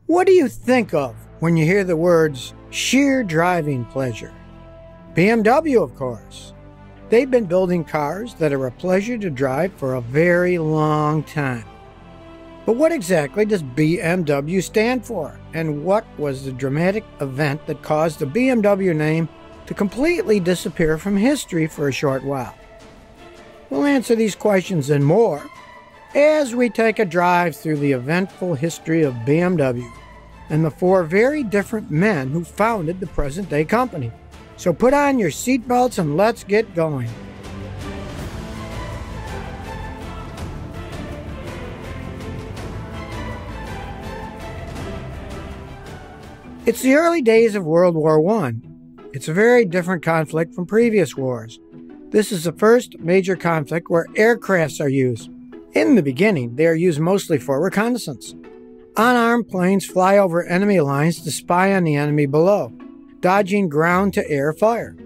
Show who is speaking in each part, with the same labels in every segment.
Speaker 1: What do you think of when you hear the words sheer driving pleasure? BMW, of course. They've been building cars that are a pleasure to drive for a very long time. But what exactly does BMW stand for? And what was the dramatic event that caused the BMW name to completely disappear from history for a short while? We'll answer these questions and more as we take a drive through the eventful history of BMW and the four very different men who founded the present-day company. So put on your seatbelts and let's get going. It's the early days of World War I. It's a very different conflict from previous wars. This is the first major conflict where aircrafts are used. In the beginning, they are used mostly for reconnaissance. Unarmed planes fly over enemy lines to spy on the enemy below, dodging ground-to-air fire.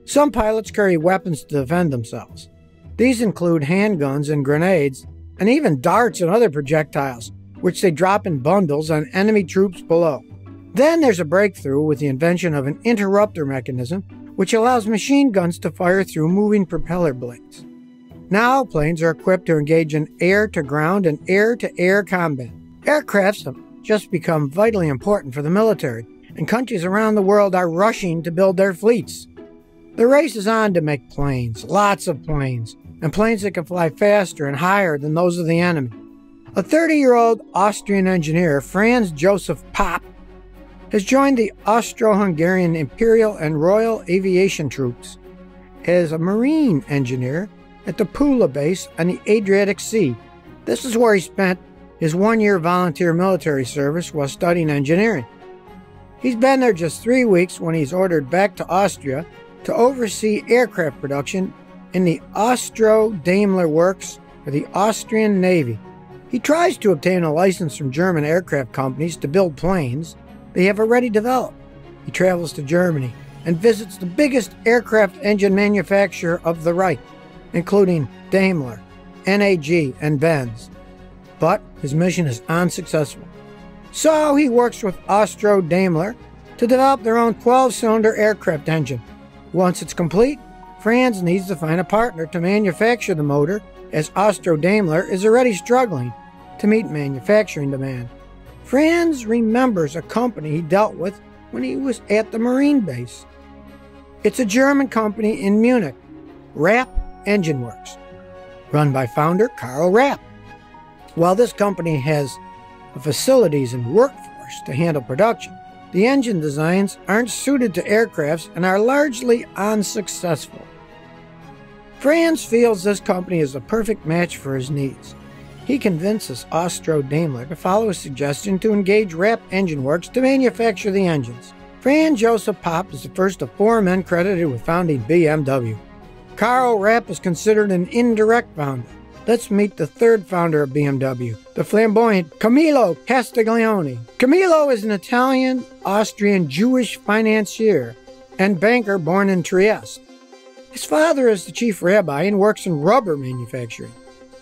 Speaker 1: Some pilots carry weapons to defend themselves. These include handguns and grenades, and even darts and other projectiles, which they drop in bundles on enemy troops below. Then there's a breakthrough with the invention of an interrupter mechanism, which allows machine guns to fire through moving propeller blades. Now planes are equipped to engage in air-to-ground and air-to-air combat. Aircrafts have just become vitally important for the military, and countries around the world are rushing to build their fleets. The race is on to make planes, lots of planes, and planes that can fly faster and higher than those of the enemy. A 30-year-old Austrian engineer, Franz Popp, has joined the Austro-Hungarian Imperial and Royal Aviation Troops as a marine engineer at the Pula base on the Adriatic Sea. This is where he spent his one-year volunteer military service while studying engineering. He's been there just 3 weeks when he's ordered back to Austria to oversee aircraft production in the Austro-Daimler Works for the Austrian Navy. He tries to obtain a license from German aircraft companies to build planes they have already developed. He travels to Germany and visits the biggest aircraft engine manufacturer of the Reich, including Daimler, NAG, and Benz. But his mission is unsuccessful. So he works with Austro-Daimler to develop their own 12-cylinder aircraft engine. Once it's complete, Franz needs to find a partner to manufacture the motor, as Austro-Daimler is already struggling to meet manufacturing demand. Franz remembers a company he dealt with when he was at the Marine base. It's a German company in Munich, Rapp Engine Works, run by founder Karl Rapp. While this company has the facilities and workforce to handle production, the engine designs aren't suited to aircrafts and are largely unsuccessful. Franz feels this company is the perfect match for his needs. He convinces Austro-Daimler to follow his suggestion to engage Rapp Engine Works to manufacture the engines. Franz Joseph Popp is the first of 4 men credited with founding BMW. Karl Rapp is considered an indirect founder. Let's meet the third founder of BMW, the flamboyant Camillo Castiglioni. Camillo is an Italian-Austrian Jewish financier and banker born in Trieste. His father is the chief rabbi and works in rubber manufacturing.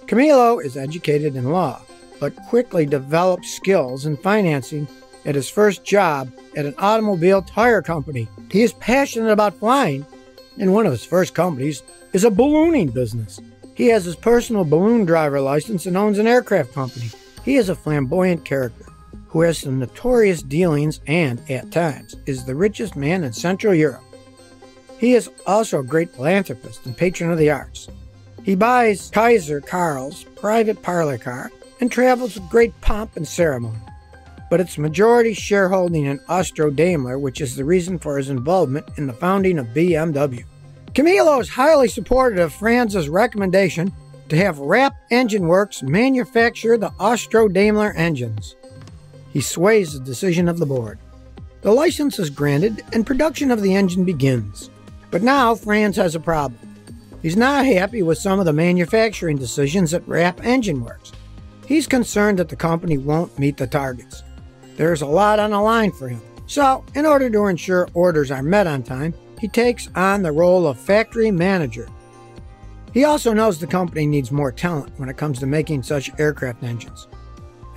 Speaker 1: Camillo is educated in law, but quickly developed skills in financing at his first job at an automobile tire company. He is passionate about flying, and one of his first companies is a ballooning business. He has his personal balloon driver license and owns an aircraft company. He is a flamboyant character who has some notorious dealings and, at times, is the richest man in Central Europe. He is also a great philanthropist and patron of the arts. He buys Kaiser Karl's private parlor car and travels with great pomp and ceremony. But it's majority shareholding in Austro-Daimler, which is the reason for his involvement in the founding of BMW. Camillo is highly supportive of Franz's recommendation to have Rapp Engine Works manufacture the Austro-Daimler engines. He sways the decision of the board. The license is granted and production of the engine begins. But now Franz has a problem. He's not happy with some of the manufacturing decisions at Rapp Engine Works. He's concerned that the company won't meet the targets. There's a lot on the line for him. So, in order to ensure orders are met on time, he takes on the role of factory manager. He also knows the company needs more talent when it comes to making such aircraft engines.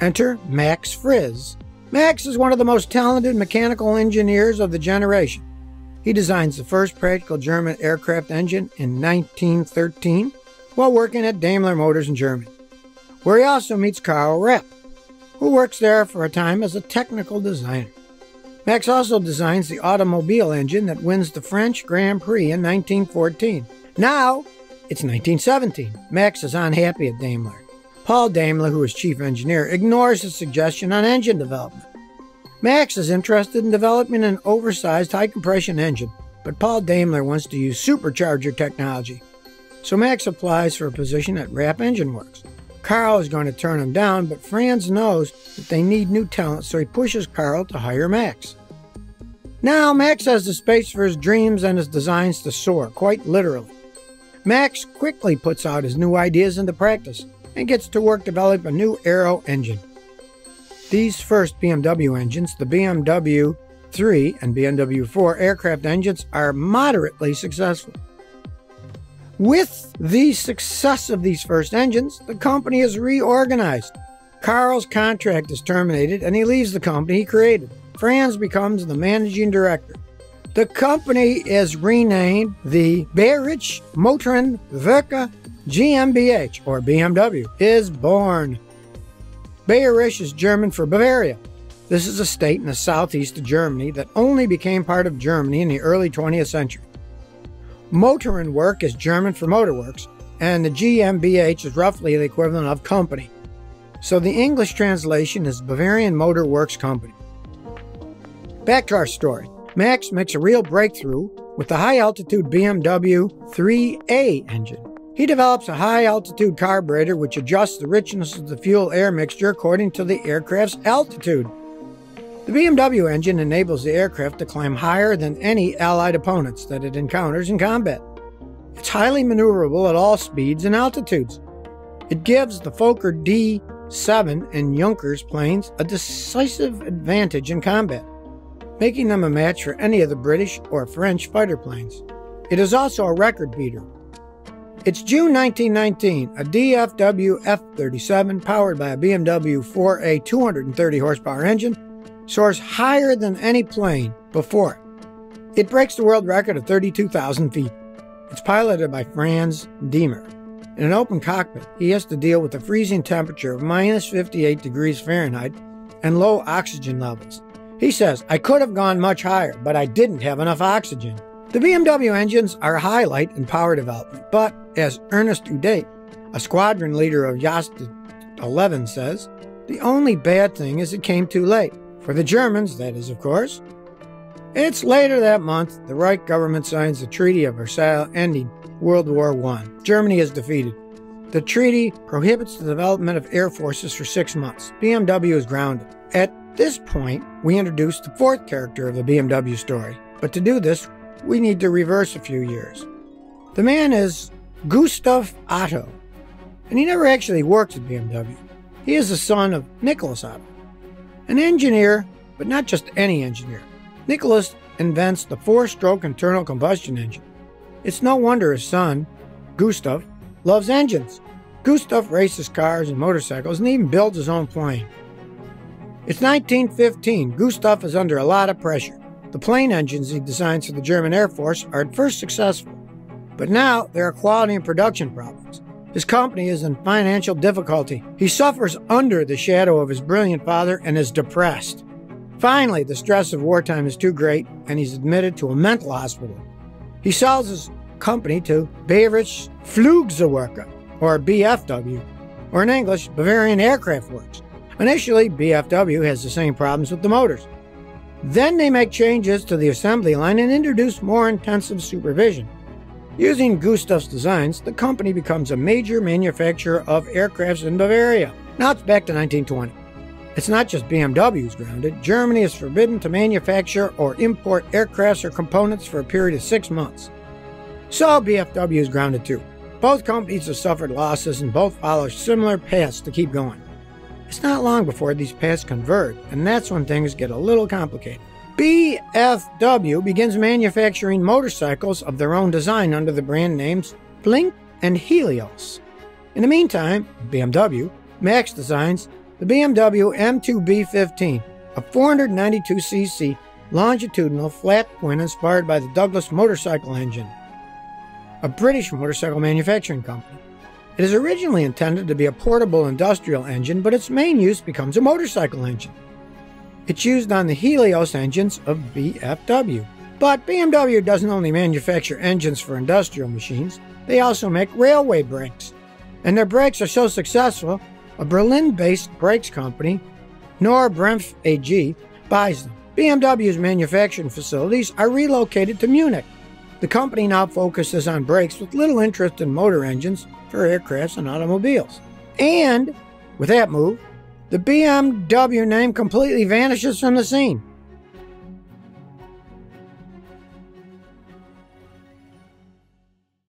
Speaker 1: Enter Max Friz, Max is one of the most talented mechanical engineers of the generation. He designs the first practical German aircraft engine in 1913 while working at Daimler Motors in Germany, where he also meets Karl Rapp, who works there for a time as a technical designer. Max also designs the automobile engine that wins the French Grand Prix in 1914. Now, it's 1917. Max is unhappy at Daimler. Paul Daimler, who is chief engineer, ignores his suggestion on engine development. Max is interested in developing an oversized high-compression engine, but Paul Daimler wants to use supercharger technology. So Max applies for a position at Rapp Engine Works. Karl is going to turn him down, but Franz knows that they need new talent, so he pushes Karl to hire Max. Now, Max has the space for his dreams and his designs to soar, quite literally. Max quickly puts out his new ideas into practice and gets to work developing a new aero engine. These first BMW engines, the BMW 3 and BMW 4 aircraft engines, are moderately successful. With the success of these first engines, the company is reorganized. Karl's contract is terminated and he leaves the company he created. Franz becomes the managing director. The company is renamed the BMW-motorrad.lv GmbH, or BMW, is born. Bayerisch is German for Bavaria. This is a state in the southeast of Germany that only became part of Germany in the early 20th century. Motorenwerk is German for motorworks, and the GmbH is roughly the equivalent of company. So the English translation is Bavarian Motor Works Company. Back to our story. Max makes a real breakthrough with the high-altitude BMW 3A engine. He develops a high-altitude carburetor which adjusts the richness of the fuel-air mixture according to the aircraft's altitude. The BMW engine enables the aircraft to climb higher than any Allied opponents that it encounters in combat. It's highly maneuverable at all speeds and altitudes. It gives the Fokker D-7 and Junkers planes a decisive advantage in combat, making them a match for any of the British or French fighter planes. It is also a record beater. It's June 1919. A DFW F-37, powered by a BMW 4A 230 horsepower engine, soars higher than any plane before it. It breaks the world record of 32,000 feet. It's piloted by Franz Diemer. In an open cockpit, he has to deal with the freezing temperature of minus 58 degrees Fahrenheit and low oxygen levels. He says, "I could have gone much higher, but I didn't have enough oxygen." The BMW engines are a highlight in power development, but as Ernest Udet, a squadron leader of Jost 11, says, the only bad thing is it came too late. For the Germans, that is, of course. It's later that month, the Reich government signs the Treaty of Versailles, ending World War I. Germany is defeated. The treaty prohibits the development of air forces for 6 months. BMW is grounded. At this point, we introduce the fourth character of the BMW story. But to do this, we need to reverse a few years. The man is Gustav Otto, and he never actually worked at BMW. He is the son of Nicholas Otto, an engineer, but not just any engineer. Nicholas invents the 4-stroke internal combustion engine. It's no wonder his son, Gustav, loves engines. Gustav races cars and motorcycles and even builds his own plane. It's 1915. Gustav is under a lot of pressure. The plane engines he designs for the German Air Force are at first successful, but now there are quality and production problems. His company is in financial difficulty. He suffers under the shadow of his brilliant father and is depressed. Finally, the stress of wartime is too great, and he's admitted to a mental hospital. He sells his company to Bayerische Flugzeugwerke, or BFW, or in English, Bavarian Aircraft Works. Initially, BFW has the same problems with the motors. Then they make changes to the assembly line and introduce more intensive supervision. Using Gustav's designs, the company becomes a major manufacturer of aircrafts in Bavaria. Now it's back to 1920. It's not just BMWs grounded. Germany is forbidden to manufacture or import aircrafts or components for a period of 6 months. So BFW is grounded too. Both companies have suffered losses and both follow similar paths to keep going. It's not long before these paths converge, and that's when things get a little complicated. BFW begins manufacturing motorcycles of their own design under the brand names Blink and Helios. In the meantime, BMW, Max designs the BMW M2B15. a 492cc longitudinal flat twin inspired by the Douglas motorcycle engine, a British motorcycle manufacturing company. It is originally intended to be a portable industrial engine, but its main use becomes a motorcycle engine. It's used on the Helios engines of BMW. But BMW doesn't only manufacture engines for industrial machines, they also make railway brakes. And their brakes are so successful, a Berlin-based brakes company, Knorr-Bremse AG, buys them. BMW's manufacturing facilities are relocated to Munich. The company now focuses on brakes with little interest in motor engines for aircrafts and automobiles. And with that move, the BMW name completely vanishes from the scene.